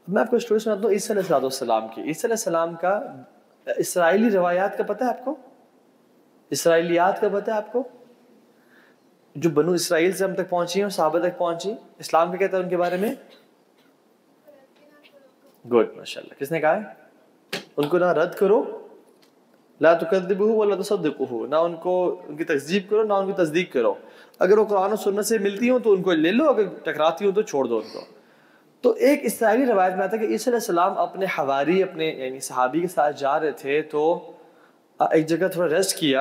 میں آپ کو اسٹوری سناتا ہوں عیسیٰ علیہ السلام کی. عیسیٰ علیہ السلام کا اسرائیلی روایات کا پتہ ہے آپ کو؟ اسرائیلیات کا پتہ ہے آپ کو؟ جو بنو اسرائیل سے ہم تک پہنچی ہیں اور صحابہ تک پہنچی، اسلام کیا کہتا ہے ان کے بارے میں؟ گڈ، ماشاءاللہ. کس نے کہا ہے؟ ان کو نہ رد کرو، لا تکذبوہ ولا تصدقوہ، نہ ان کو ان کی تکذیب کرو نہ ان کی تصدیق کرو. اگر وہ قرآن و سنت سے ملتی ہوں تو ان کو لے لو، اگر ٹکراتی ہوں تو چھوڑ دو ان کو. تو ایک اسرائیلی روایت میں آتا ہے کہ عیسیٰ علیہ السلام اپنے حواری، اپنے یعنی صحابی کے ساتھ جا رہے تھے، تو ایک جگہ تھوڑا ریسٹ کیا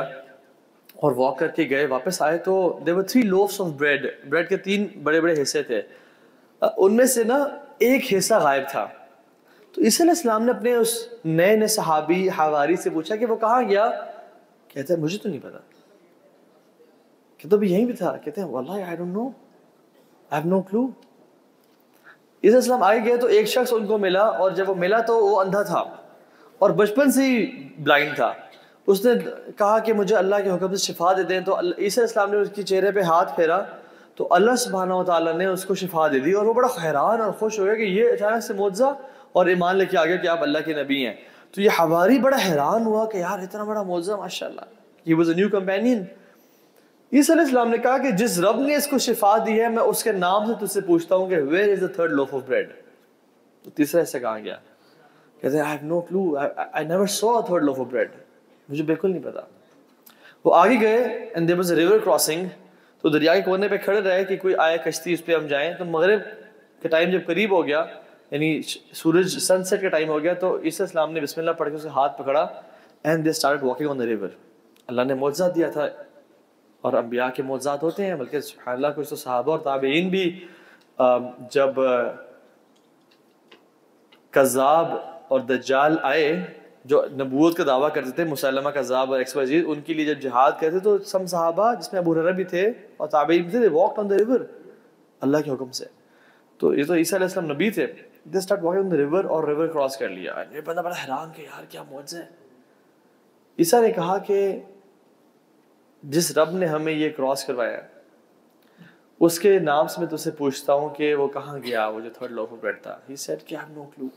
اور واک کر کے گئے، واپس آئے تو there were 3 loaves of bread، bread کے 3 بڑے بڑے حصے تھے. ان میں سے نا ایک حصہ غائب تھا. تو عیسیٰ علیہ السلام نے اپنے اس نئے صحابی حواری سے پوچھا کہ وہ کہاں گیا؟ کہتا ہے مجھے تو نہیں پتا. کہتا بھی یہیں بھی تھا. کہتے ہیں واللہ I don't know، I have no clue. عیسیٰ علیہ السلام آگے گئے تو ایک شخص ان کو ملا، اور جب وہ ملا تو وہ اندھا تھا اور بچپن سے ہی بلائنڈ تھا. اس نے کہا کہ مجھے اللہ کے حکم سے شفا دے دیں. تو عیسیٰ علیہ السلام نے اس کے چہرے پہ ہاتھ پھیرا تو اللہ سبحانہ و تعالیٰ نے اس کو شفا دے دی، اور وہ بڑا حیران اور خوش ہو گیا کہ یہ اچانک سے معجزہ، اور ایمان لے کے آ گیا کہ آپ اللہ کے نبی ہیں. تو یہ حواری بڑا حیران ہوا کہ یار اتنا بڑا معجزہ، ماشاءاللہ. He was a new companion. عیسیٰ علیہ السلام نے کہا کہ جس رب نے اس کو شفا دی ہے، میں اس کے نام سے تجھ سے پوچھتا ہوں کہ where is the third loaf of bread؟ تو تیسرا حصہ کہاں گیا؟ کہتے ہیں I have no clue، I never saw a third loaf of bread، مجھے بالکل نہیں پتا. وہ آگے گئے and there was a river crossing، تو دریا کے کونے پہ کھڑے رہے کہ کوئی آئے کشتی اس پہ ہم جائیں. تو مغرب کا ٹائم جب قریب ہو گیا، یعنی سورج سن سیٹ کا ٹائم ہو گیا، تو عیسیٰ علیہ السلام نے بسم اللہ پڑھ کے اسے ہاتھ پکڑا and they started walking on the river. اللہ نے معجزہ دیا تھا، اور انبیاء کے معجزات ہوتے ہیں، بلکہ سبحان اللہ کچھ تو صحابہ اور تابعین بھی جب کذاب اور دجال آئے جو نبوت کا دعویٰ کرتے تھے، مسلمہ کذاب اور XYZ، ان کے لیے جب جہاد کرتے تو سم صحابہ جس میں ابو ہریرہ بھی تھے اور تابعین بھی تھے، they walked on the river اللہ کے حکم سے. تو یہ تو عیسیٰ علیہ السلام نبی تھے. they start walking on the river اور river کراس کر لیا. یہ بندہ بڑا حیران کہ یار کیا معجزہ ہے. عیسیٰ نے کہا کہ جس رب نے ہمیں یہ کراس کروایا اس کے نام سے میں تجھ سے پوچھتا ہوں کہ وہ کہاں گیا، وہ جو تھرڈ لوف آف بریڈ تھا. He said کہ I have no clue.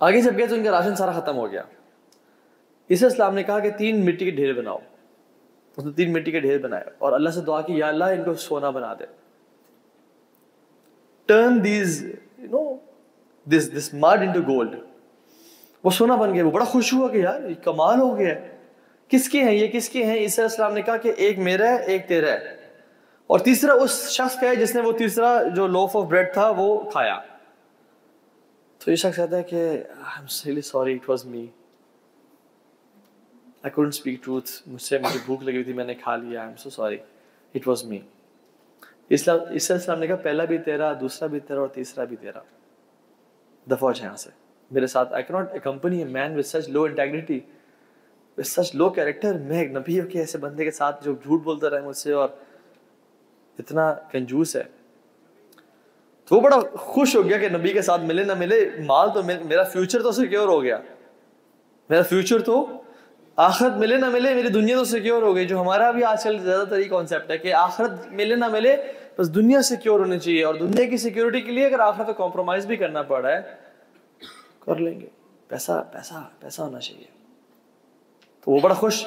آگے جب گئے تو ان کا راشن سارا ختم ہو گیا. عیسیٰ السلام نے کہا کہ 3 مٹی کے ڈھیر بناؤ. اس نے 3 مٹی کے ڈھیر بنائے اور اللہ سے دعا کی، یا اللہ ان کو سونا بنا دے. Turn these this mud into gold. وہ سونا بن گیا. وہ بڑا خوش ہوا کہ یار یہ کمال ہو گیا. کس کے ہیں یہ، کس کے ہیں؟ عیسیٰ علیہ السلام نے کہا کہ ایک میرا ہے، ایک تیرا ہے، اور تیسرا اس شخص کا ہے جس نے وہ تیسرا جو لوف آف بریڈ تھا وہ کھایا. تو یہ شخص کہتا ہے کہ I'm really sorry, it was me. I couldn't speak truth. مجھے بھوک لگی تھی، میں نے کھا لیا. I'm so sorry. It was me. عیسیٰ علیہ السلام نے کہا پہلا بھی تیرا، دوسرا بھی تیرا، اور تیسرا بھی تیرا. دفع ہو جائے یہاں سے میرے ساتھ. I cannot accompany a man with such low integrity, with such low character. میں ایک نبی کے ایسے بندے کے ساتھ جو جھوٹ بولتا رہے مجھ سے اور اتنا کنجوس ہے. تو وہ بڑا خوش ہو گیا کہ نبی کے ساتھ ملے نہ ملے، مال تو میرا فیوچر تو سیکیور ہو گیا، میرا فیوچر تو آخرت ملے نہ ملے میری دنیا تو سیکیور ہو گئی. جو ہمارا بھی آج کل زیادہ تر یہ کانسیپٹ ہے کہ آخرت ملے نہ ملے بس دنیا سیکیور ہونی چاہیے، اور دنیا کی سیکیورٹی کے لیے اگر آخرت کو کمپرومائز بھی کرنا پڑ رہا ہے کر لیں گے. پیسہ پیسہ پیسہ ہونا چاہیے. تو وہ بڑا خوش.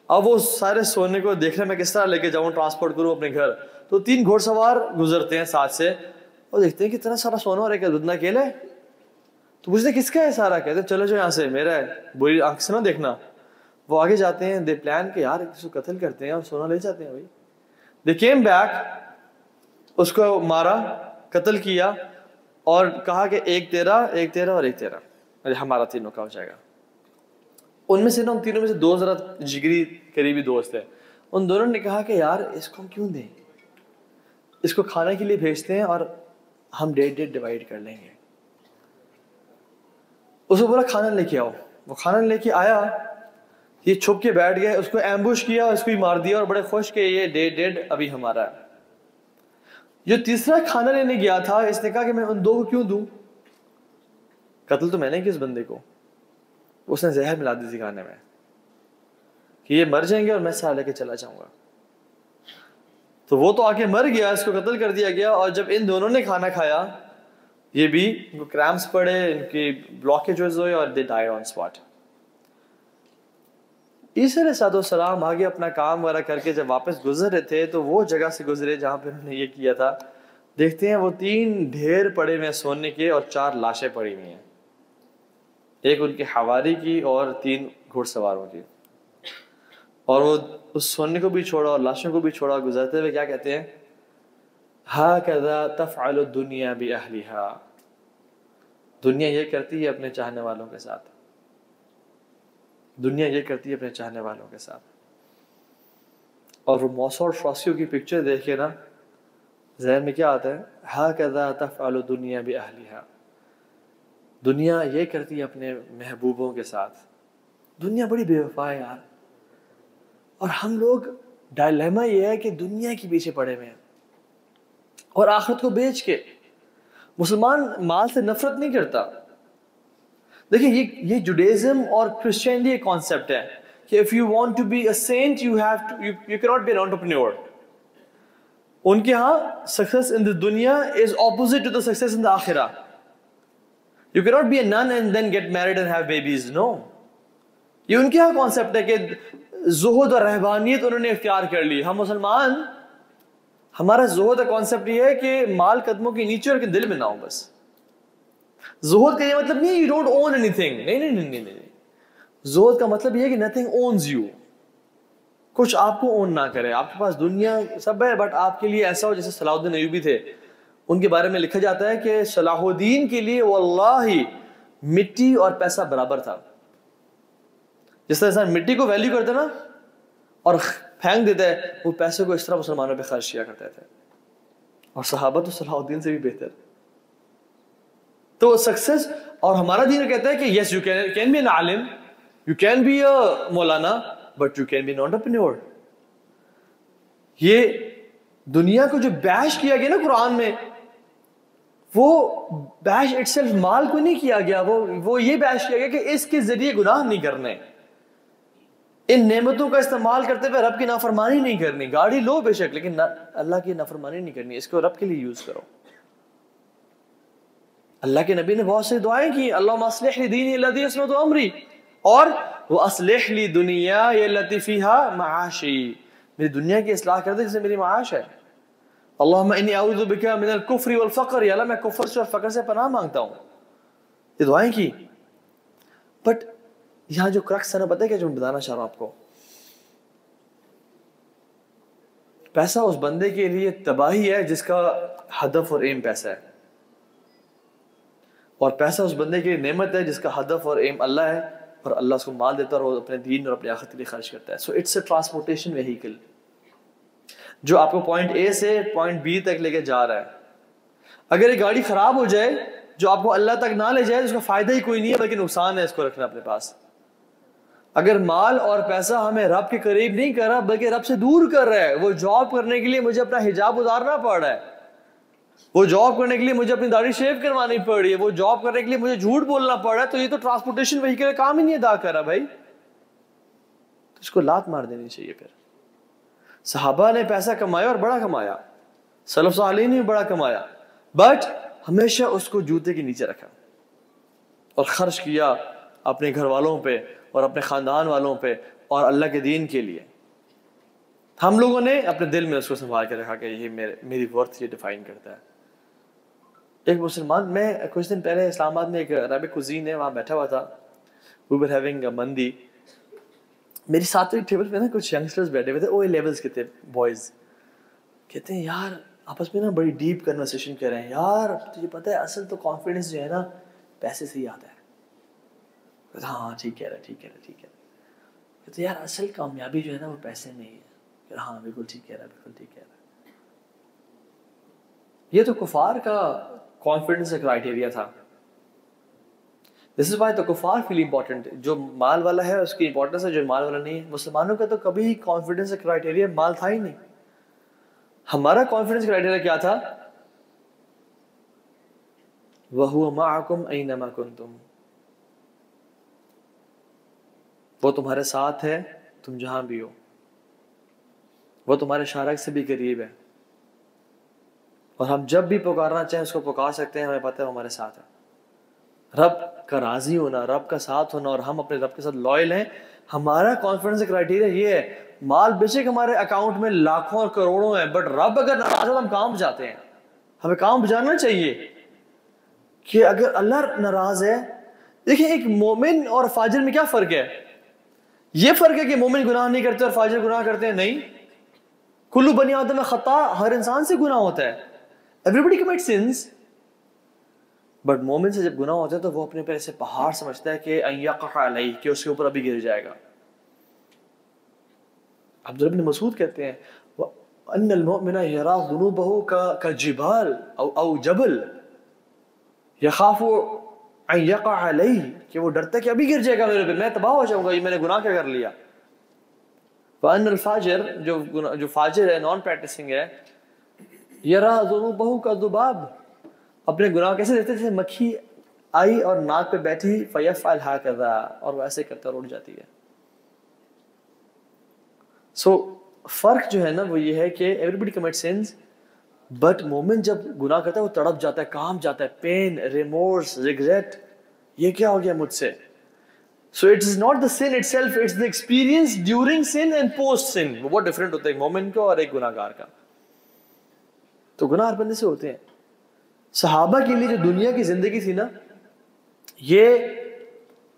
اب وہ سارے سونے کو دیکھ رہے میں کس طرح لے کے جاؤں، ٹرانسپورٹ کروں اپنے گھر. تو 3 گھوڑ سوار گزرتے ہیں ساتھ سے اور دیکھتے ہیں کہ اتنا سارا سونا اور ایک ادنا اکیلا ہے. تو پوچھتے کس کا ہے سارا؟ کہتے ہیں چلو جو یہاں سے میرا ہے، بری آنکھ سے نہ دیکھنا. وہ آگے جاتے ہیں، دے پلان کہ یار اس کو قتل کرتے ہیں اور سونا لے جاتے ہیں. بھائی دے کیم بیک، اس کو مارا، قتل کیا اور کہا کہ ایک تیرا، ایک تیرا اور ایک تیرا، ہمارا تینوں کا ہو جائے گا. ان میں سے نا ان تینوں میں سے 2 ذرا جگری قریبی دوست ہیں. ان دونوں نے کہا کہ یار اس کو ہم کیوں دیں، اس کو کھانے کے لیے بھیجتے ہیں اور ہم ڈیٹ ڈیوائڈ کر لیں گے. اس کو بولا کھانا لے کے آؤ. وہ کھانا لے کے آیا، یہ چھپ کے بیٹھ گئے، اس کو ایمبوش کیا، اس کو ہی مار دیا اور بڑے خوش کہ یہ ڈیڈ ابھی ہمارا ہے. جو تیسرا کھانا لینے گیا تھا اس نے کہا کہ میں ان 2 کو کیوں دوں، قتل تو میں نے کیا اس بندے کو. اس نے زہر ملا دی تھی کھانے میں کہ یہ مر جائیں گے اور میں سارا لے کے چلا جاؤں گا. تو وہ تو آ کے مر گیا، اس کو قتل کر دیا گیا. اور جب ان دونوں نے کھانا کھایا یہ بھی ان کو کریمپس پڑے, ان کی بلاکیجز ہوئے اور دے ڈائیڈ آن اسپاٹ. عیسیٰ علیہ السلام آگے اپنا کام وغیرہ کر کے جب واپس گزر رہے تھے تو وہ جگہ سے گزرے جہاں پہ انہوں نے یہ کیا تھا. دیکھتے ہیں وہ 3 ڈھیر پڑے ہوئے ہیں سونے کے اور 4 لاشیں پڑی ہوئی ہیں, ایک ان کے حواری کی اور 3 گھڑ سواروں کی. اور وہ اس سونے کو بھی چھوڑا اور لاشوں کو بھی چھوڑا, گزرتے ہوئے کیا کہتے ہیں, ہَكَذَا تَفْعَلُ الدُّنْيَا بِأَهْلِهَا, دنیا یہ کرتی ہے اپنے چاہنے والوں کے ساتھ, دنیا یہ کرتی ہے اپنے چاہنے والوں کے ساتھ. اور وہ موسا اور فراسیو کی پکچر دیکھ کے نا ذہن میں کیا آتا ہے, ہَكَذَا تَفْعَلُ الدُّنْيَا بِأَهْلِهَا, دنیا یہ کرتی ہے اپنے محبوبوں کے ساتھ. دنیا بڑی بے وفا ہے یار, اور ہم لوگ ڈائلیما یہ ہے کہ دنیا کے پیچھے پڑے ہوئے ہیں اور آخرت کو بیچ کے. مسلمان مال سے نفرت نہیں کرتا. دیکھیں یہ جوڈیزم اور کرسچینٹی ایک کانسیپٹ ہے کہ if you want to be a saint you cannot be an entrepreneur. ان کے ہاں success in the دنیا is opposite to the success in the آخرہ. You cannot be a nun and then get married and have babies. No. یہ ان کے ہاں concept ہے کہ زہد اور رہبانیت انہوں نے اختیار کر لی. ہم مسلمان, ہمارا زہد کا کانسیپٹ یہ ہے کہ مال قدموں کے نیچے اور کے دل میں نہ ہو. بس زہد کا یہ مطلب نہیں you don't own anything. نہیں. زہد کا مطلب یہ ہے کہ nothing owns you. کچھ آپ کو اون نہ کرے. آپ کے پاس دنیا سب ہے بٹ آپ کے لیے ایسا ہو جیسے صلاح الدین ایوبی تھے. ان کے بارے میں لکھا جاتا ہے کہ صلاح الدین کے لیے واللہ مٹی اور پیسہ برابر تھا. جس طرح انسان مٹی کو ویلیو کرتا نا اور پھینک دیتا ہے, وہ پیسے کو اس طرح مسلمانوں پہ خرچ کیا کرتے تھے. اور صحابہ تو صلاح الدین سے بھی بہتر. تو سکسیس, اور ہمارا دین کہتا ہے کہ yes you can be an عالم, یو کین بی اے مولانا, but you can be an entrepreneur. یہ دنیا کو جو بیش کیا گیا نا قرآن میں, وہ بیش اٹ سیلف مال کو نہیں کیا گیا, وہ یہ بیش کیا گیا کہ اس کے ذریعے گناہ نہیں کرنے, ان نعمتوں کا استعمال کرتے ہوئے رب کی نافرمانی نہیں کرنی. گاڑی لو بے شک لیکن اللہ کی نافرمانی نہیں کرنی, اس کو رب کے لیے یوز کرو. اللہ کے نبی نے بہت سی دعائیں کی, اللہم اصلح لی دینی الذی عصمت امری, اور واصلح لی دنیای التی فیہا معاشی, میری دنیا کی اصلاح کر دے جس سے میری معاش ہے. اللہم انی اعوذ بک من الکفر والفقر, یا اللہ میں کفر سے اور فقر سے پناہ مانگتا ہوں. یہ دعائیں کی. بٹ یہاں جو کرکس ہے نا, پتہ ہے کیا جو میں بتانا چاہ رہا ہوں آپ کو, پیسہ اس بندے کے لیے تباہی ہے جس کا ہدف اور ایم پیسہ ہے, اور پیسہ اس بندے کے لیے نعمت ہے جس کا ہدف اور ایم اللہ ہے, اور اللہ اس کو مال دیتا ہے اور وہ اپنے دین اور اپنے آخرت کے لیے خرچ کرتا ہے. So it's a transportation vehicle جو آپ کو پوائنٹ اے سے پوائنٹ بی تک لے کے جا رہا ہے. اگر یہ گاڑی خراب ہو جائے جو آپ کو اللہ تک نہ لے جائے, اس کا فائدہ ہی کوئی نہیں ہے بلکہ نقصان ہے اس کو رکھنا اپنے پاس. اگر مال اور پیسہ ہمیں رب کے قریب نہیں کر رہا بلکہ رب سے دور کر رہا ہے, وہ جاب کرنے کے لیے مجھے اپنا حجاب اتارنا پڑ رہا ہے, وہ جاب کرنے کے لیے مجھے اپنی داڑھی شیو کروانی پڑ رہی ہے, وہ جاب کرنے کے لیے مجھے جھوٹ بولنا پڑ رہا ہے, تو یہ تو ٹرانسپورٹیشن وہیکل کام ہی نہیں ادا کر رہا بھائی. تو اس کو لات مار دینی چاہیے. پھر صحابہ نے پیسہ کمایا اور بڑا کمایا, سلف صالحین نے بڑا کمایا, بٹ ہمیشہ اس کو جوتے کے نیچے رکھا اور خرچ کیا اپنے گھر والوں پہ اور اپنے خاندان والوں پہ اور اللہ کے دین کے لیے. ہم لوگوں نے اپنے دل میں اس کو سنبھال کے رکھا کہ یہ میری ورتھ یہ ڈیفائن کرتا ہے. ایک مسلمان, میں کچھ دن پہلے اسلام آباد میں ایک عربک کوزین ہے, وہاں بیٹھا ہوا تھا, we were having a مندی. میری ساتھ ایک ٹیبل پہ نا کچھ ینگسٹرز بیٹھے ہوئے تھے, او لیولز کے تھے بوائز. کہتے ہیں یار آپس میں نا بڑی ڈیپ کنورسیشن کر رہے ہیں, یار تجھے پتہ ہے اصل تو کانفیڈنس جو ہے نا پیسے سے ہی آتا ہے. ہاں ٹھیک کہہ رہا ہے. کہتے یار اصل کامیابی جو ہے نا وہ پیسے میں ہی ہے. ہاں بالکل ٹھیک کہہ رہا ہے. یہ تو کفار کا کانفیڈنس کا کرائٹیریا تھا. دس از وائی دا کفار فیل امپورٹنٹ. جو مال والا ہے اس کی امپورٹنس ہے, جو مال والا نہیں ہے. مسلمانوں کا تو کبھی کانفیڈنس کا کرائٹیریا مال تھا ہی نہیں. ہمارا کانفیڈنس کرائٹیریا کیا تھا؟ وَهُوَ مَعَكُمْ أَيْنَمَا كُنْتُمْ, وہ تمہارے ساتھ ہے تم جہاں بھی ہو, وہ تمہارے شارک سے بھی قریب ہے, اور ہم جب بھی پکارنا چاہیں اس کو پکار سکتے ہیں, ہمیں پتہ ہے وہ ہمارے ساتھ ہے. رب کا راضی ہونا, رب کا ساتھ ہونا, اور ہم اپنے رب کے ساتھ لائل ہیں. ہمارا کانفیڈنس کرائٹیریا یہ ہے, مال بے شک ہمارے اکاؤنٹ میں لاکھوں اور کروڑوں ہیں, بٹ رب اگر ناراض ہو تو ہم کام بجاتے ہیں. ہمیں کام بجانا چاہیے کہ اگر اللہ ناراض ہے. دیکھیں ایک مومن اور فاجر میں کیا فرق ہے؟ یہ فرق ہے کہ مومن گناہ نہیں کرتے اور فاجر گناہ کرتے ہیں؟ نہیں. کلو بنی آدم میں خطا, ہر انسان سے گناہ ہوتا ہے. Everybody commit since. بٹ مومن سے جب گناہ ہوتا ہے تو وہ اپنے پہ ایسے پہاڑ سمجھتا ہے کہ ان یقع علیہ, کہ اس کے اوپر ابھی گر جائے گا. عبداللہ بن مسعود کہتے ہیں ان المؤمن یرا ذنوبہ کجبال او جبل یخاف ان یقع علیہ, کہ وہ ڈرتا ہے کہ ابھی گر جائے گا میرے پہ, میں تباہ ہو جاؤں گا, یہ میں نے گناہ کیا کر لیا. وان الفاجر, جو فاجر ہے, نان پریکٹسنگ ہے, یرا ذنوبہ کذباب, اپنے گناہ کیسے دیکھتے تھے؟ مکھی آئی اور ناک پہ بیٹھی, فیفعل ہکذا, اور وہ ایسے کرتا اور اڑ جاتی ہے. سو فرق جو ہے نا وہ یہ ہے کہ ایوریبڈی کمٹ سنس, بٹ مومن جب گناہ کرتا ہے وہ تڑپ جاتا ہے, کانپ جاتا ہے, پین, ریمورس, ریگریٹ, یہ کیا ہو گیا مجھ سے. So it is not the sin itself, it's the experience during sin and post sin. وہ بہت ڈفرینٹ ہوتا ہے ایک مومن کا اور ایک گناہ گار کا. تو گناہ ہر بندے سے ہوتے ہیں. صحابہ کے لیے جو دنیا کی زندگی تھی نا, یہ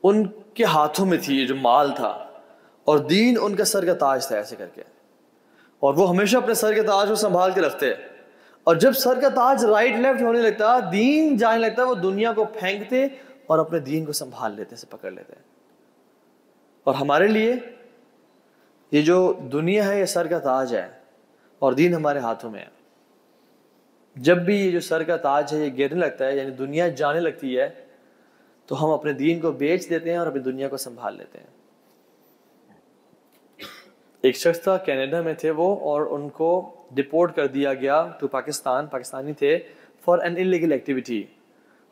ان کے ہاتھوں میں تھی, یہ جو مال تھا, اور دین ان کا سر کا تاج تھا ایسے کر کے, اور وہ ہمیشہ اپنے سر کے تاج کو سنبھال کے رکھتے. اور جب سر کا تاج رائٹ لیفٹ ہونے لگتا, دین جانے لگتا, وہ دنیا کو پھینکتے اور اپنے دین کو سنبھال لیتے, سے پکڑ لیتے. اور ہمارے لیے یہ جو دنیا ہے یہ سر کا تاج ہے, اور دین ہمارے ہاتھوں میں ہے. جب بھی یہ جو سر کا تاج ہے یہ گرنے لگتا ہے, یعنی دنیا جانے لگتی ہے, تو ہم اپنے دین کو بیچ دیتے ہیں اور اپنی دنیا کو سنبھال لیتے ہیں. ایک شخص تھا, کینیڈا میں تھے وہ, اور ان کو ڈپورٹ کر دیا گیا ٹو پاکستان, پاکستانی تھے, فار این انلیگل ایکٹیویٹی.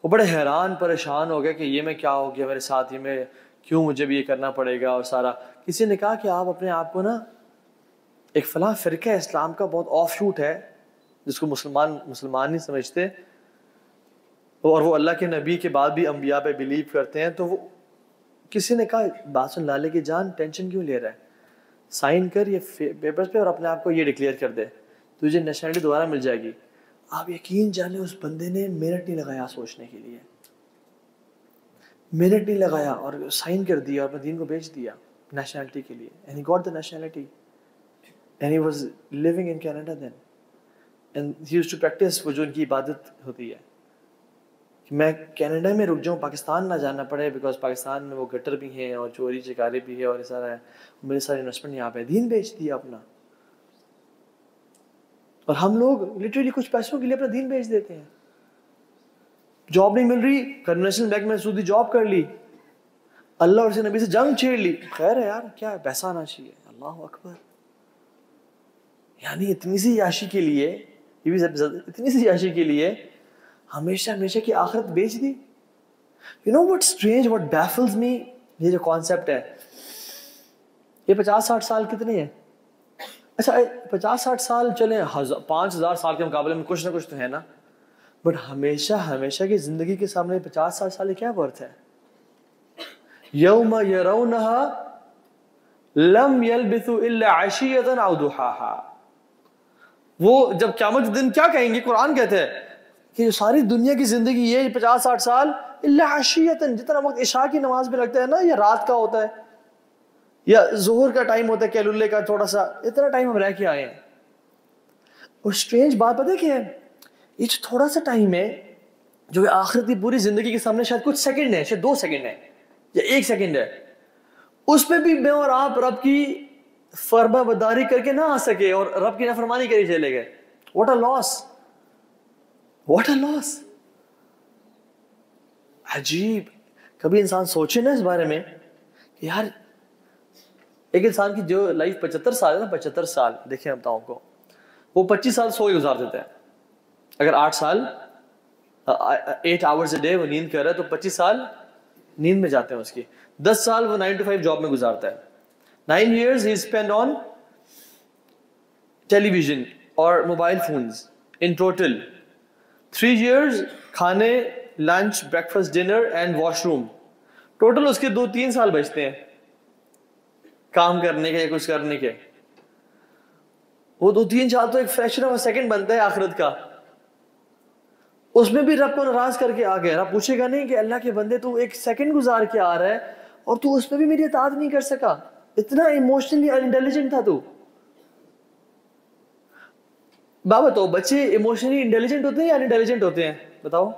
وہ بڑے حیران پریشان ہو گئے کہ یہ میں کیا ہو گیا میرے ساتھ, یہ میں کیوں مجھے بھی یہ کرنا پڑے گا اور سارا. کسی نے کہا کہ آپ اپنے آپ کو نا ایک فلاں فرقہ اسلام کا بہت آف شوٹ ہے جس کو مسلمان نہیں سمجھتے, اور وہ اللہ کے نبی کے بعد بھی انبیاء پہ بلیو کرتے ہیں. تو وہ کسی نے کہا بات سن لالے کی جان, ٹینشن کیوں لے رہا ہے, سائن کر یہ پیپرز پہ اور اپنے آپ کو یہ ڈکلیئر کر دے, تجھے نیشنلٹی دوبارہ مل جائے گی. آپ یقین جانیں اس بندے نے منٹ نہیں لگایا سوچنے کے لیے, منٹ نہیں لگایا, اور سائن کر دیا اور اپنے دین کو بیچ دیا نیشنلٹی کے لیے. and he got the nationality and he was living in Canada then and he used to practice وہ جو ان کی عبادت ہوتی ہے کہ میں کینیڈا میں رک جاؤں, پاکستان نہ جانا پڑے, بیکاز پاکستان میں وہ گٹر بھی ہیں اور چوری چکاری بھی ہے اور یہ سارا ہے, میرے سارے انویسٹمنٹ یہاں پہ. دین بیچ دیا اپنا. اور ہم لوگ لٹرلی کچھ پیسوں کے لیے اپنا دین بیچ دیتے ہیں. جاب نہیں مل رہی, کنونشنل بینک میں سودی جاب کر لی, اللہ اور اس نبی سے جنگ چھیڑ لی, خیر ہے یار کیا ہے, پیسہ آنا چاہیے. اللہ اکبر, یعنی اتنی سی عیاشی کے لیے, یہ بھی اتنی سی عیاشی کے لیے ہمیشہ ہمیشہ کی آخرت بیچ دی. You know what strange, what baffles me, یہ جو کانسیپٹ ہے, یہ 50-60 سال کتنے ہیں؟ اچھا 50-60 سال چلیں, 5000 سال کے مقابلے میں کچھ نہ کچھ تو ہے نا, بٹ ہمیشہ ہمیشہ کی زندگی کے سامنے 50-60 سال کیا ورتھ ہے؟ یوم یرونہا لم یلبثوا الا عشیۃ او ضحاہا. وہ جب قیامت دن کیا کہیں گے؟ قرآن کہتے ہیں کہ ساری دنیا کی زندگی یہ 50-60 سال الا عشیۃ, جتنا وقت عشاء کی نماز میں لگتا ہے نا, یا رات کا ہوتا ہے یا ظہر کا ٹائم ہوتا ہے, کیلولے کا تھوڑا سا, اتنا ٹائم ہم رہ کے آئے ہیں. اور اسٹرینج بات پتہ ہے کیا ہے, یہ جو تھوڑا سا ٹائم ہے جو آخرت کی پوری زندگی کے سامنے شاید کچھ سیکنڈ ہے, شاید 2 سیکنڈ ہے یا 1 سیکنڈ ہے, اس پہ بھی میں اور آپ رب کی فرما برداری کر کے نہ آ سکے اور رب کی نافرمانی کری چلے گئے. What a loss, what a loss. عجیب. کبھی انسان سوچے نا اس بارے میں کہ یار ایک انسان کی جو لائف 75 سال ہے نا, 75 سال دیکھیں بتاؤں کو, وہ 25 سال سو ہی گزار دیتا ہے. اگر 8 سال 8 hours a day وہ نیند کر رہا ہے تو 25 سال نیند میں جاتے ہیں اس کی. 10 سال وہ 9 to 5 جاب میں گزارتا ہے. 9 years he spent on television اور mobile phones. In total 3 years کھانے, lunch, breakfast, dinner and washroom, total اس کے 2-3 سال بچتے ہیں کام کرنے کے, کچھ کرنے کے. وہ 2-3 سال تو ایک فریکشن آف سیکنڈ بنتا ہے آخرت کا. اس میں بھی رب کو ناراض کر کے آ گیا. رب پوچھے گا نہیں کہ اللہ کے بندے تو ایک سیکنڈ گزار کے آ رہا ہے اور تو اس میں بھی میری اطاعت نہیں کر سکا, اتنا ایموشنلی انٹیلیجنٹ تھا تو. بابا تو بچے ایموشنلی انٹیلیجنٹ ہوتے ہیں یا انٹیلیجنٹ ہوتے ہیں, بتاؤ.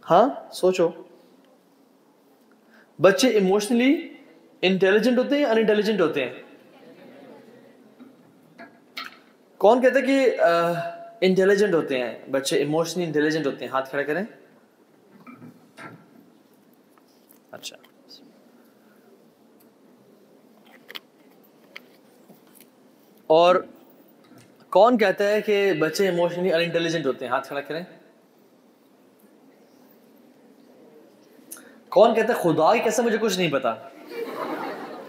ہاں سوچو, بچے ایموشنلی انٹیلیجنٹ ہوتے ہیں یا انٹیلیجنٹ ہوتے ہیں؟ کون کہتا ہے کہ انٹیلیجنٹ ہوتے ہیں بچے, ایموشنلی انٹیلیجنٹ ہوتے ہیں؟ ہاتھ کھڑا کریں. اچھا, اور کون کہتا ہے کہ بچے ایموشنلی ان انٹیلیجنٹ ہوتے ہیں؟ ہاتھ کھڑا کریں. کون کہتا ہے خدا کی قسم مجھے کچھ نہیں پتا؟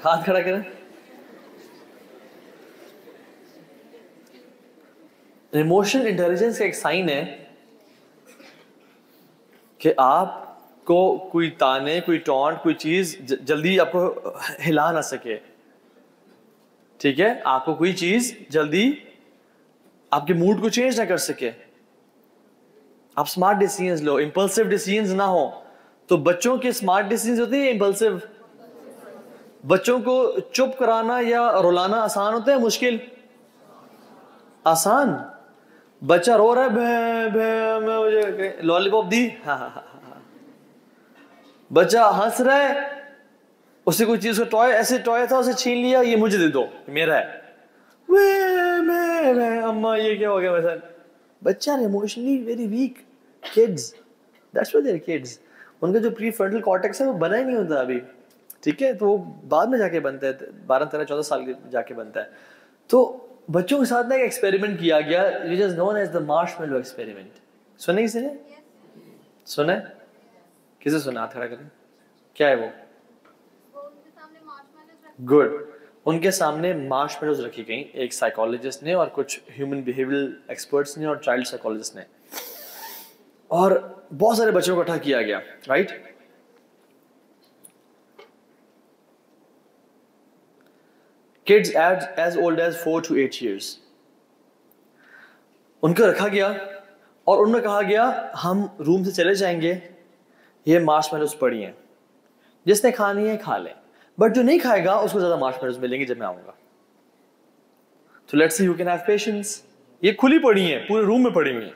ہاتھ کھڑا کریں. ایموشنل انٹیلیجنس کا ایک سائن ہے کہ آپ کو کوئی تانے, کوئی ٹونٹ, کوئی چیز جلدی آپ کو ہلا نہ سکے. ٹھیک ہے, آپ کو کوئی چیز جلدی آپ کے موڈ کو چینج نہ کر سکے. آپ سمارٹ ڈیسیژنز لو, امپلسو ڈیسیژنز نہ ہو. تو بچوں کے سمارٹ ڈیسیژنز ہوتے ہیں امپلسو؟ بچوں کو چپ کرانا یا رلانا آسان ہوتا ہے مشکل؟ آسان. بچہ رو رہا ہے, مجھے لالی پاپ دی, بچہ ہنس رہا ہے, اسے کوئی چیز کا ٹوائے, ایسے ٹوائے تھا اسے چھین لیا, یہ مجھے دے دو میرا ہے, اما یہ کیا ہو گیا میرے ساتھ. بچہ emotionally very weak. Kids, that's why they are kids. ان کا جو پری فرنٹل کارٹیکس ہے وہ بنا ہی نہیں ہوتا ابھی. ٹھیک ہے, تو وہ بعد میں جا کے بنتا ہے, 12-13-14 سال کے جا کے بنتا ہے. تو بچوں کے ساتھ نا ایک ایکسپیریمنٹ کیا گیا which is known as the marshmallow experiment. سنے کسی نے؟ سنا ہے؟ کسے سنا؟ ہاتھ کھڑا کریں. کیا ہے وہ؟ گڈ. ان کے سامنے مارشمیلوز رکھی گئیں, ایک سائیکالوجسٹ نے اور کچھ ہیومن بیہیویئرل ایکسپرٹس نے اور چائلڈ سائیکالوجسٹ نے, اور بہت سارے بچوں کو اکٹھا کیا گیا. Right, kids as old as 4 to 8 years. ان کو رکھا گیا اور ان میں کہا گیا ہم روم سے چلے جائیں گے, یہ مارشمیلوز پڑی ہیں, جس نے کھانی ہے کھا لیں, بٹ جو نہیں کھائے گا اس کو زیادہ مارشمیلوز ملیں گے جب میں آؤں گا. تو let's see who can have patience. یہ کھلی پڑی ہیں, پورے روم میں پڑی ہوئی ہیں.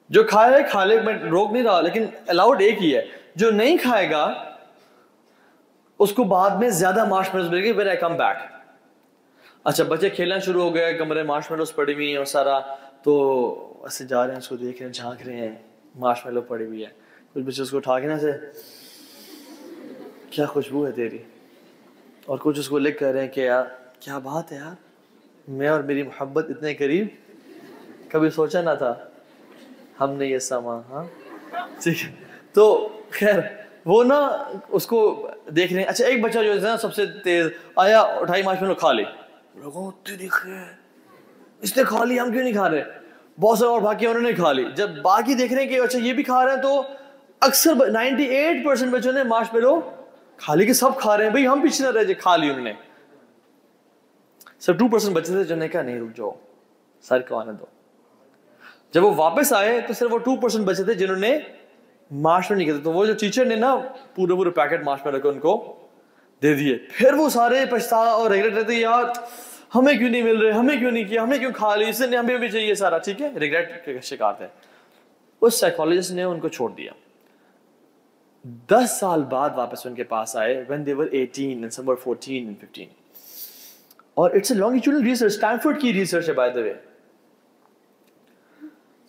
جو کھائے کھا لے, میں روک نہیں رہا, لیکن الاؤڈ ایک ہی ہے, جو نہیں کھائے گا اس کو بعد میں زیادہ مارشمیلوز ملیں گے when I come back. اچھا, بچے کھیلنا شروع ہو گئے, کمرے مارشمیلوز پڑی ہوئی ہیں اور سارا, تو ایسے جا رہے ہیں, اس کو دیکھ رہے ہیں, جھانک رہے ہیں, مارشمیلو پڑی ہوئی ہے. کچھ بچے اس کو اٹھا کے نا سے, کیا خوشبو ہے تیری, اور کچھ اس کو لکھ کر رہے ہیں کہ یار کیا بات ہے یار, میں اور میری محبت اتنے قریب, کبھی سوچا نہ تھا ہم نے یہ سما. ہاں ٹھیک ہے, تو خیر وہ نا اس کو دیکھ رہے ہیں. اچھا, ایک بچہ جو ہے نا سب سے تیز آیا, اٹھائی مارشمیلو کھا لی, لوگوں اس نے کھا لی, ہم کیوں نہیں کھا رہے. بہت سارے اور باقی انہوں نے کھا لی. جب باقی دیکھ رہے ہیں کہ اچھا یہ بھی کھا رہے ہیں, تو اکثر 98% بچوں نے مارشمیلو کھا لی, کہ سب کھا رہے ہیں بھائی ہم پیچھے نہ رہ جائے, کھا لی انہوں نے. صرف 2% بچے تھے جنہوں نے کہا نہیں رک جاؤ, سر کو آنے دو. جب وہ واپس آئے تو صرف وہ 2% بچے تھے جنہوں نے مارشمیلو نہیں کھاتے. تو وہ جو ٹیچر نے نا پورے پیکٹ مارشمیلو کو ان کو دے دیے. پھر وہ سارے پچھتا اور ریگریٹ رہتے, یار ہمیں کیوں نہیں مل رہے, ہمیں کیوں نہیں کیا, ہمیں کیوں کھا لی, اس نے ہمیں بھی چاہیے سارا. ٹھیک ہے, ریگریٹ کے شکار تھے. اس سائیکالوجسٹ نے ان کو چھوڑ دیا. 10 سال بعد واپس ان کے پاس آئے, when they were 18 and some were 14 and 15. اور it's a longitudinal research, Stanford کی ریسرچ ہے بائی دی وے.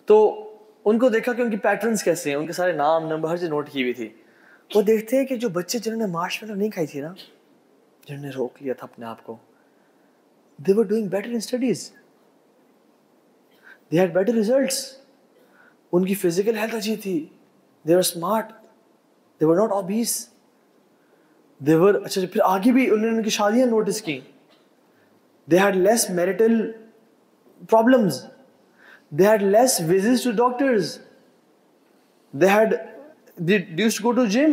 تو ان کو دیکھا کہ ان کی پیٹرنز کیسے ہیں, ان کے سارے نام نمبر ہر چیز نوٹ کی ہوئی تھی. وہ دیکھتے ہیں کہ جو بچے جنہوں نے مارشمیلو نہیں کھائی تھی نا, جنہوں نے روک لیا تھا اپنے آپ کو, they were doing better in studies, they had better results, ان کی فزیکل ہیلتھ اچھی تھی, they were smart, they were not obese, they were, اچھا پھر آگے بھی انہوں نے ان کی شادیاں نوٹس کی, they had less marital problems, They had less visits to doctors. They used to go to gym.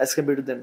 as compared to them.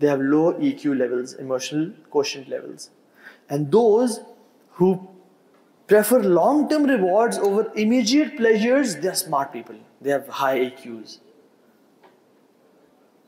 They have low EQ levels, emotional quotient levels. And those who prefer long-term rewards over immediate pleasures, they are smart people. They have high EQs.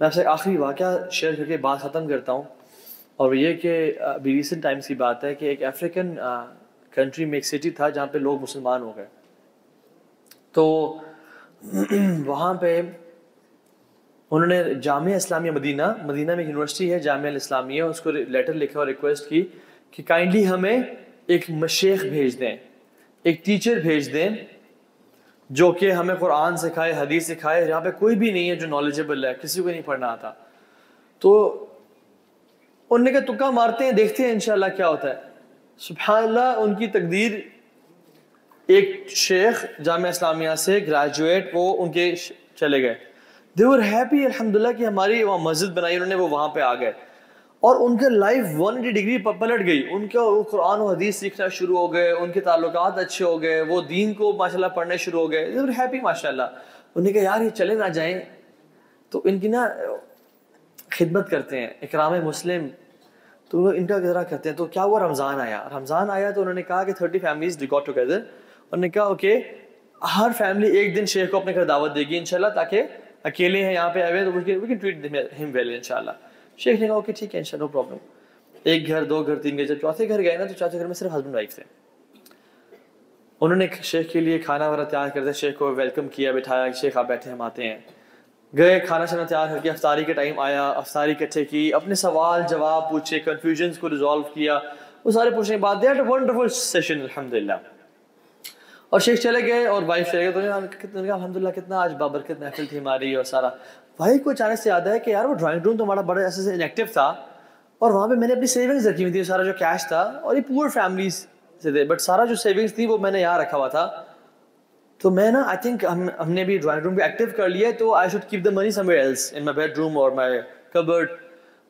میں آپ سے آخری واقعہ share کر کے بات ختم کرتا ہوں، اور یہ کہ ابھی ریسنٹ ٹائمس کی بات ہے کہ ایک افریقن کنٹری میں ایک سٹی تھا جہاں پہ لوگ مسلمان ہو گئے. تو وہاں پہ انہوں نے جامعہ اسلامیہ مدینہ میں یونیورسٹی ہے جامعہ اسلامیہ، اس کو لیٹر لکھا اور ریکویسٹ کی کہ کائنڈلی ہمیں ایک مشیخ بھیج دیں، ایک ٹیچر بھیج دیں جو کہ ہمیں قرآن سکھائے، حدیث سکھائے. یہاں پہ کوئی بھی نہیں ہے جو نالجبل ہے، کسی کو نہیں پڑھنا آتا. تو انہوں نے کہا تکا مارتے ہیں، دیکھتے ہیں انشاءاللہ کیا ہوتا ہے. سبحان اللہ، ان کی تقدیر ایک شیخ جامعہ اسلامیہ سے گریجویٹ وہ ان کے چلے گئے. دے ور ہیپی الحمدللہ کہ ہماری وہاں مسجد بنائی انہوں نے، وہ وہاں پہ آ گئے اور ان کے لائف 180 ڈگری پلٹ گئی. ان کا وہ قرآن و حدیث سیکھنا شروع ہو گئے، ان کے تعلقات اچھے ہو گئے، وہ دین کو ماشاءاللہ پڑھنے شروع ہو گئے. دے ور ہیپی ماشاءاللہ. انہوں نے کہا یار یہ چلے نہ جائیں، تو ان کی نا خدمت کرتے ہیں، اکرام مسلم، تو ان کا ذرا کرتے ہیں. تو کیا ہوا، رمضان آیا تو انہوں نے کہا کہ 30 فیملیز دے گاٹ ٹوگیدر. انہوں نے کہا اوکے ہر فیملی ایک دن شیخ کو اپنے گھر دعوت دے گی انشاءاللہ، تاکہ اکیلے ہیں یہاں پہ آئے ہوئے تو وی کین ٹریٹ ہم ویل انشاءاللہ. شیخ نے کہا اوکے ٹھیک ہے انشاءاللہ، نو پرابلم. ایک گھر، دو گھر، تین گھر، جب چوتھے گھر گئے نا تو چوتھے گھر میں صرف ہسبینڈ وائف تھے. انہوں نے شیخ کے لیے کھانا وغیرہ تیار کر دیا، شیخ کو ویلکم کیا، بٹھایا، شیخ آپ بیٹھے ہم آتے ہیں. گئے کھانا شانا تیار کر کے، افطاری کا ٹائم آیا، افطاری اکٹھے کی، اپنے سوال جواب پوچھے، کنفیوژنس کو ریزالو کیا، وہ سارے پوچھنے کے بعد they had a wonderful session الحمدللہ. اور شیخ چلے گئے اور وائف چلے گئے. تو انہوں نے کہا الحمدللہ کتنا آج بابرکت محفل تھی ہماری اور سارا. وائف کو اچانک سے یاد ہے کہ یار وہ ڈرائنگ روم تو ہمارا بڑا ایسے سے انیکٹیو تھا اور وہاں پہ میں نے اپنی سیونگز رکھی ہوئی تھی، سارا جو کیش تھا، اور یہ پور فیملیز سے تھے بٹ سارا جو سیونگز تھی وہ میں نے یہاں رکھا ہوا تھا. تو میں نا آئی تھنک ہم نے بھی ڈرائنگ روم کو ایکٹیو کر لیا ہے، تو I should keep the money somewhere else in my bedroom اور مائی کبرڈ.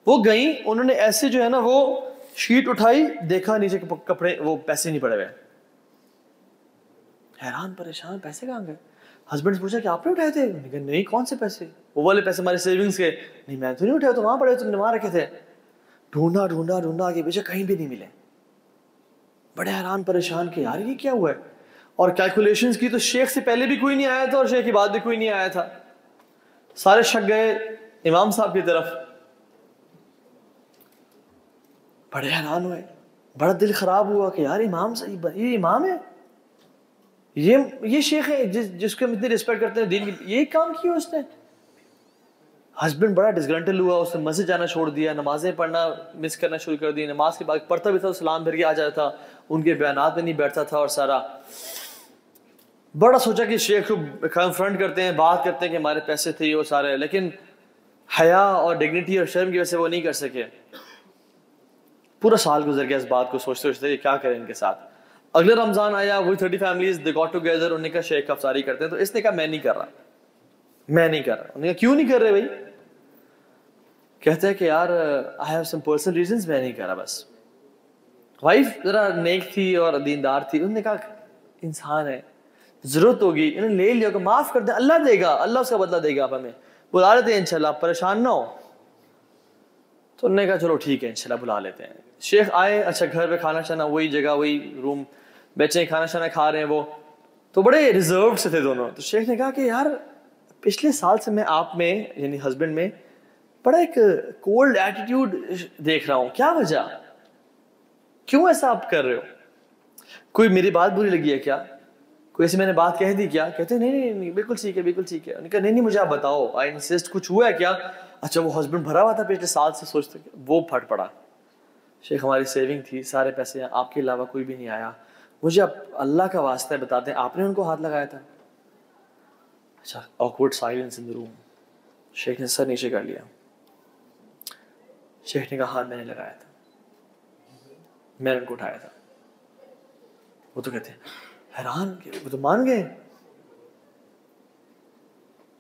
وہ گئیں، انہوں نے ایسے جو ہے نا وہ شیٹ اٹھائی، دیکھا نیچے کپڑے، وہ پیسے نہیں پڑے ہوئے. حیران پریشان، پیسے کہاں گئے؟ ہسبینڈ سے پوچھا کہ آپ نے اٹھائے تھے؟ انہوں نے کہا نہیں، کون سے پیسے؟ وہ والے پیسے ہمارے سیونگس کے. نہیں میں تو نہیں اٹھایا، تو وہاں پڑے، تم نے وہاں رکھے تھے. ڈھونڈا آگے پیچھے کہیں بھی نہیں ملے. بڑے حیران پریشان کہ یار یہ کیا ہوا ہے. اور کیلکولیشنز کی تو شیخ سے پہلے بھی کوئی نہیں آیا تھا اور شیخ کے بعد بھی کوئی نہیں آیا تھا. سارے شک گئے امام صاحب کی طرف. بڑے حیران ہوئے، بڑا دل خراب ہوا کہ یار امام صاحب، یہ امام ہے، یہ شیخ ہے جس کو ہم اتنی رسپیکٹ کرتے ہیں دین کی، یہ کام کیا اس نے. ہسبینڈ بڑا ڈسگرنٹل ہوا، اس نے مسجد جانا چھوڑ دیا، نمازیں پڑھنا مس کرنا شروع کر دی. نماز کے بعد پڑھتا بھی تھا، سلام پھر کے آ جاتا تھا، ان کے بیانات میں نہیں بیٹھتا تھا. اور سارا بڑا سوچا کہ شیخ کو کنفرنٹ کرتے ہیں، بات کرتے ہیں کہ ہمارے پیسے تھے وہ سارے، لیکن حیا اور ڈگنیٹی اور شرم کی وجہ سے وہ نہیں کر سکے. پورا سال گزر گیا اس بات کو سوچتے کہ کیا کریں ان کے ساتھ. اگلے رمضان آیا، وہی 30 فیملیز دے گاٹ ٹوگیدر. انہوں نے کہا شیخ کا افطاری کرتے ہیں. تو اس نے کہا میں نہیں کر رہا. انہوں نے کہا کیوں نہیں کر رہے بھائی؟ کہتا ہے کہ یار I have some personal reasons, میں نہیں کر رہا بس. وائف ذرا نیک تھی اور دیندار تھی. انہوں نے کہا انسان ہے، ضرورت ہوگی، انہوں نے لے لیا کہ معاف کر دیں، اللہ دے گا، اللہ اس کا بدلہ دے گا، آپ ہمیں بلا لیتے ہیں انشاءاللہ، آپ پریشان نہ ہو. تو انہوں نے کہا چلو ٹھیک ہے انشاءاللہ بلا لیتے ہیں. شیخ آئے، اچھا گھر پہ کھانا شانا، وہی جگہ وہی روم، بچے کھانا شانا کھا رہے ہیں. وہ تو بڑے ریزروڈ سے تھے دونوں. تو شیخ نے کہا کہ یار پچھلے سال سے میں آپ میں یعنی ہسبینڈ میں بڑا ایک کولڈ ایٹیٹیوڈ دیکھ رہا ہوں، کیا وجہ، کیوں ایسا آپ کر رہے ہو؟ کوئی میری بات بری لگی ہے کیا؟ کوئی ایسی میں نے بات کہہ دی کیا؟ کہتے ہیں نہیں بالکل ٹھیک ہے بالکل ٹھیک ہے. انہوں نے کہا نہیں مجھے آپ بتاؤ، آئی انسسٹ، کچھ ہوا ہے کیا؟ اچھا وہ ہسبینڈ بھرا ہوا تھا پچھلے سال سے، سوچتے وہ پھٹ پڑا. شیخ ہماری سیونگ تھی، سارے پیسے آپ کے علاوہ کوئی بھی نہیں آیا، مجھے آپ اللہ کا واسطہ ہے بتا دیں آپ نے ان کو ہاتھ لگایا تھا؟ اچھا awkward silence in the room. شیخ نے سر نیچے کر لیا. شیخ نے کہا ہاں میں نے لگایا تھا، میں نے ان کو اٹھایا تھا. وہ تو کہتے ہیں حیران کہ وہ تو مان گئے.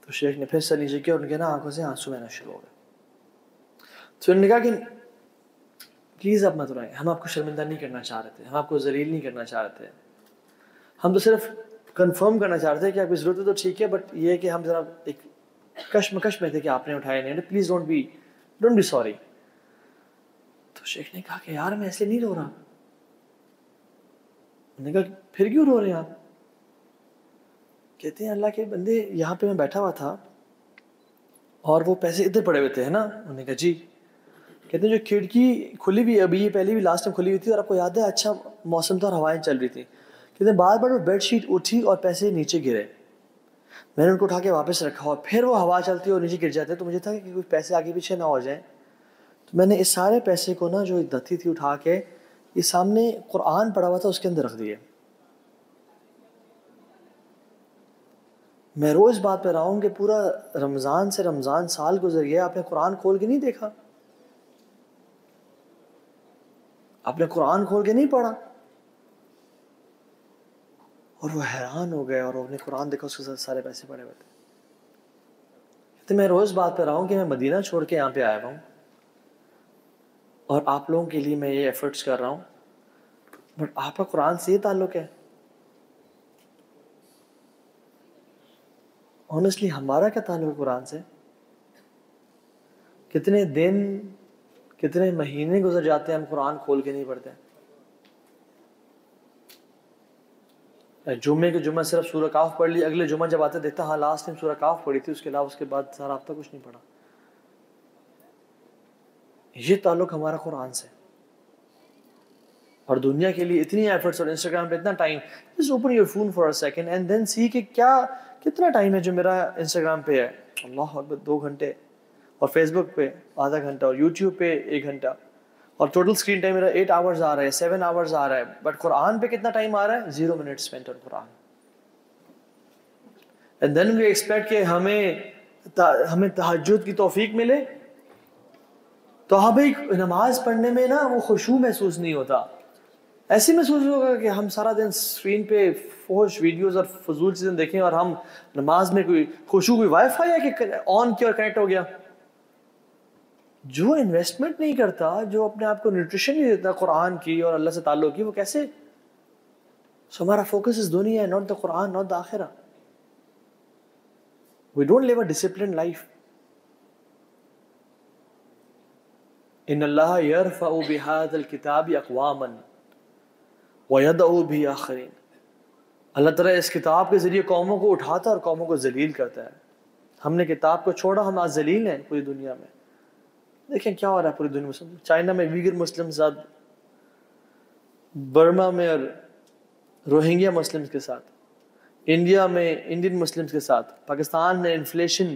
تو شیخ نے پھر سر نیچے کیا اور ان کے نا آنکھوں سے آنسو بہنا شروع ہو گئے. تو انہوں نے کہا کہ پلیز آپ مت روئیں، ہم آپ کو شرمندہ نہیں کرنا چاہ رہے تھے، ہم آپ کو ذلیل نہیں کرنا چاہ رہے تھے، ہم تو صرف کنفرم کرنا چاہ رہے تھے کہ آپ کی ضرورت ہے تو ٹھیک ہے، بٹ یہ کہ ہم ذرا ایک کشمکش میں تھے کہ آپ نے اٹھایا نہیں. Please don't be sorry. تو شیخ نے کہا کہ یار میں ایسے نہیں رو رہا. انہوں نے کہا پھر کیوں رو رہے ہیں آپ؟ کہتے ہیں اللہ کے بندے، یہاں پہ میں بیٹھا ہوا تھا اور وہ پیسے ادھر پڑے ہوئے تھے نا. انہوں نے کہا جی. کہتے ہیں جو کھڑکی کھلی ہوئی ابھی یہ پہلے بھی لاسٹ ٹائم کھلی ہوئی تھی اور آپ کو یاد ہے اچھا موسم تھا اور ہوائیں چل رہی تھی. کہتے ہیں بار بار وہ بیڈ شیٹ اٹھی اور پیسے نیچے گرے. میں نے ان کو اٹھا کے واپس رکھا اور پھر وہ ہوا چلتی اور نیچے گر جاتے. تو مجھے تھا کہ کوئی پیسے آگے پیچھے نہ ہو جائیں. تو میں نے اس سارے پیسے کو نا جو ایک دھتی تھی اٹھا کے یہ سامنے قرآن پڑھا ہوا تھا اس کے اندر رکھ دیے. میں روز بات پہ رہا ہوں کہ پورا رمضان سے رمضان سال گزر گیا, آپ نے قرآن کھول کے نہیں دیکھا, آپ نے قرآن کھول کے نہیں پڑھا. اور وہ حیران ہو گئے اور انہوں نے قرآن دیکھا, اس کے ساتھ سارے پیسے پڑے ہوئے تھے. تو میں روز بات پہ رہا ہوں کہ میں مدینہ چھوڑ کے یہاں پہ آیا ہوں اور آپ لوگوں کے لیے میں یہ ایفرٹس کر رہا ہوں, بٹ آپ کا قرآن سے یہ تعلق ہے. آنیسٹلی ہمارا کیا تعلق قرآن سے؟ کتنے دن کتنے مہینے گزر جاتے ہیں ہم قرآن کھول کے نہیں پڑھتے. جمعے کے جمعہ صرف سورہ کاف پڑھ لی, اگلے جمعہ جب آتے دیکھتا ہاں لاسٹ ٹائم سورہ کاف پڑھی تھی, اس کے علاوہ اس کے بعد سارا ہفتہ کچھ نہیں پڑھا. یہ تعلق ہمارا قرآن سے. اور دنیا کے لیے اتنی ایفرٹس اور انسٹاگرام پہ اتنا time, just open your phone for a second and then see کہ کتنا ٹائم ہے جو میرا انسٹاگرام پہ ہے. اللہ اکبر 2 گھنٹے, اور فیس بک پہ آدھا گھنٹہ, اور یوٹیوب پہ 1 گھنٹہ, اور ٹوٹل اسکرین ٹائم میرا 8 آورز آ رہا ہے, 7 آورز آ رہا ہے. بٹ قرآن پہ کتنا ٹائم آ رہا ہے؟ 0 minutes spent on Quran. And then we expect کہ ہمیں تہجد کی توفیق ملے. تو ہاں بھائی نماز پڑھنے میں نا وہ خشوع محسوس نہیں ہوتا. ایسے محسوس ہوگا کہ ہم سارا دن اسکرین پہ فحش ویڈیوز اور فضول چیزیں دیکھیں, اور ہم نماز میں کوئی خشوع, کوئی وائی فائی ہے کہ آن کیا اور کنیکٹ ہو گیا. جو انویسٹمنٹ نہیں کرتا, جو اپنے آپ کو نیوٹریشن نہیں دیتا قرآن کی اور اللہ سے تعلق کی, وہ کیسے؟ سو ہمارا فوکس اس دنیا ہے, not the Quran, not the آخرہ. We don't live a disciplined life. ان اللہ یرفع بہذا الکتاب اقواما ویضع بہ آخرین. اللہ تعالیٰ اس کتاب کے ذریعے قوموں کو اٹھاتا ہے اور قوموں کو ذلیل کرتا ہے. ہم نے کتاب کو چھوڑا, ہم آج ذلیل ہیں پوری دنیا میں. دیکھیں کیا ہو رہا ہے پوری دنیا میں. چائنا میں ویگر مسلم ساتھ, برما میں اور روہنگیا مسلمز کے ساتھ, انڈیا میں انڈین مسلمز کے ساتھ, پاکستان میں انفلیشن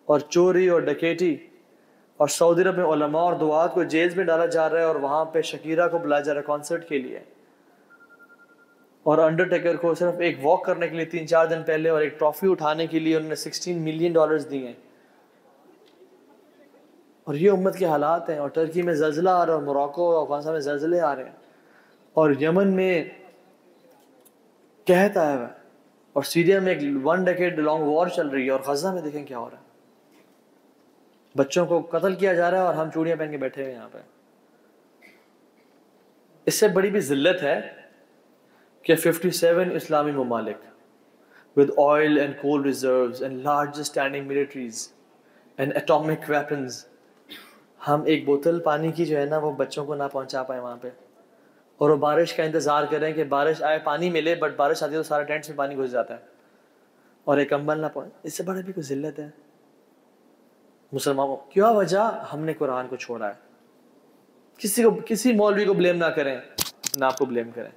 اور چوری اور ڈکیٹی, اور سعودی عرب میں علماء اور دعات کو جیل میں ڈالا جا رہا ہے, اور وہاں پہ شکیرہ کو بلایا جا رہا ہے کانسرٹ کے لیے, اور انڈرٹیکر کو صرف ایک واک کرنے کے لیے 3-4 دن پہلے اور ایک ٹرافی اٹھانے کے لیے انہوں نے $16 ملین دیے ہیں. اور یہ امت کے حالات ہیں. اور ترکی میں زلزلہ آ رہا ہے, اور موراکو اور افغانستان میں زلزلے آ رہے ہیں, اور یمن میں قحط آیا ہوا ہے, اور سیریا میں ایک 1 decade لانگ وار چل رہی ہے, اور غزہ میں دیکھیں کیا ہو رہا ہے. بچوں کو قتل کیا جا رہا ہے اور ہم چوڑیاں پہن کے بیٹھے ہوئے یہاں پہ. اس سے بڑی بھی ذلت ہے کہ 57 اسلامی ممالک with oil and coal reserves and largest standing militaries and atomic weapons, ہم ایک بوتل پانی کی جو ہے نا وہ بچوں کو نہ پہنچا پائے وہاں پہ, اور وہ بارش کا انتظار کریں کہ بارش آئے, پانی ملے, بٹ بارش آتی ہے تو سارے ٹینٹس میں پانی گھس جاتا ہے, اور ایک کمبل نہ پہنچے. اس سے بڑی بھی کوئی ذلت ہے مسلمانوں. کیا وجہ؟ ہم نے قرآن کو چھوڑا ہے. کسی مولوی کو بلیم نہ کریں, اپنے آپ کو بلیم کریں.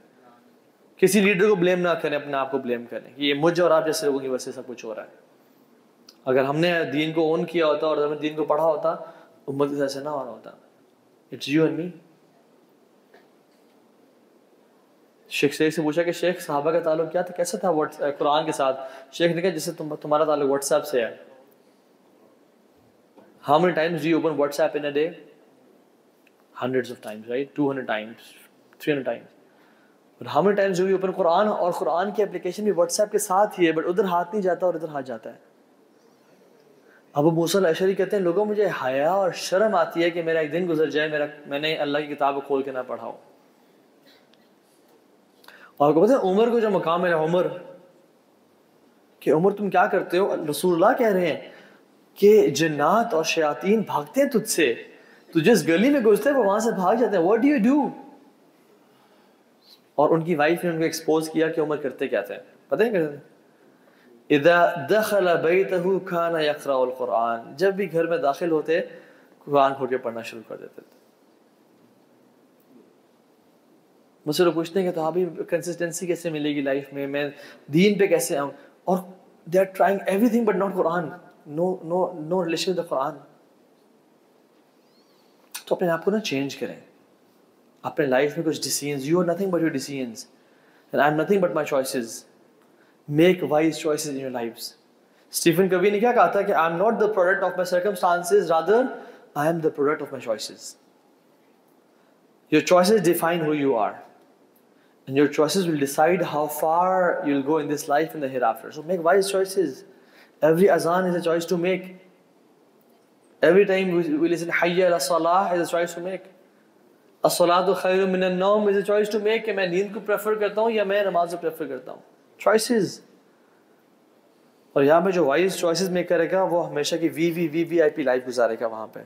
کسی لیڈر کو بلیم نہ کریں, اپنے آپ کو بلیم کریں کہ یہ مجھ اور آپ جیسے لوگوں کی وجہ سے سب کچھ ہو رہا ہے. اگر ہم نے دین کو اون کیا ہوتا اور ہم نے دین کو پڑھا ہوتا, امت کے ایسے نہ ہو رہا ہوتا. It's you and me. شیخ سے پوچھا کہ شیخ صحابہ کا تعلق کیا تھا, کیسا تھا قرآن کے ساتھ؟ شیخ نے کہا جس سے تمہارا تعلق واٹس ایپ سے ہے. How many times do you open WhatsApp in a day? Hundreds of times, right? 200 times, 300 times. But how many times do you open Quran? اور قرآن کی اپلیکیشن بھی واٹس ایپ کے ساتھ ہی ہے, بٹ ادھر ہاتھ نہیں جاتا اور ادھر ہاتھ جاتا ہے. ابو موسیٰ الاشعری کہتے ہیں لوگوں مجھے حیا اور شرم آتی ہے کہ میرا ایک دن گزر جائے میں نے اللہ کی کتاب کو کھول کے نہ پڑھا ہو. اور کو پتہ ہے عمر کو جو مقام ہے عمر, کہ عمر تم کیا کرتے ہو؟ رسول اللہ کہہ رہے ہیں کہ جنات اور شیاطین بھاگتے ہیں تجھ سے, تو جس گلی میں گھستے ہیں وہ وہاں سے بھاگ جاتے ہیں. What do you do? اور ان کی وائف نے ان کو ایکسپوز کیا کہ عمر کرتے کیا تھے. پتہ ہے کرتے تھے اذا دخل بیتہ کان یقرأ القرآن، جب بھی گھر میں داخل ہوتے قرآن کھول کے پڑھنا شروع کر دیتے تھے. مجھ سے لوگ پوچھتے ہیں کہ تو ابھی کنسسٹنسی کیسے ملے گی لائف میں دین پہ کیسے آؤں؟ اور they are trying everything but not Quran. No relation with the Quran. تو اپنے آپ کو نا چینج کریں. اپنے لائف میں کچھ decisions, you are nothing but your decisions and I am nothing but my choices. Make wise choices in your lives. Stephen Covey نے کیا کہا تھا کہ I am not the product of my circumstances, rather I am the product of my choices. Your choices define who you are. And your choices will decide how far you'll go in this life and the hereafter. So make wise choices. Every azan is a choice to make. Every time we listen hayya ala salah is a choice to make. As-salatu khayrun min an-nawm is a choice to make. کہ میں نیند کو prefer کرتا ہوں یا میں نماز کو prefer کرتا ہوں. Choices. اور یہاں پہ جو wise choices make کرے گا وہ ہمیشہ کی VIP life گزارے گا وہاں پہ.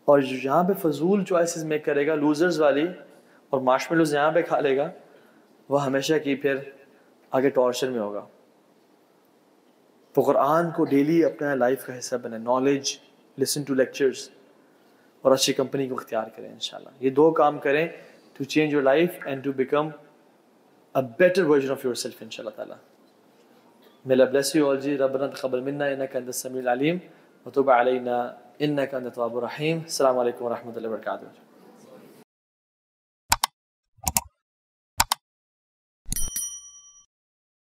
اور جو یہاں پہ فضول choices make کرے گا losers والی اور marshmallows یہاں پہ کھا لے گا، وہ ہمیشہ کی پھر آگے ٹارچر میں ہوگا. تو قرآن کو ڈیلی اپنا لائف کا حصہ بنائیں. نالج، لسن ٹو لیکچرز، اور اچھی کمپنی کو اختیار کریں انشاءاللہ. یہ دو کام کریں to change your life and to become a better version of yourself انشاءاللہ تعالیٰ. May Allah bless you all. جی ربنا تقبل منا انك انت السميع العليم وتب علينا انك انت التواب الرحيم. السلام علیکم ورحمۃ اللہ وبرکاتہ.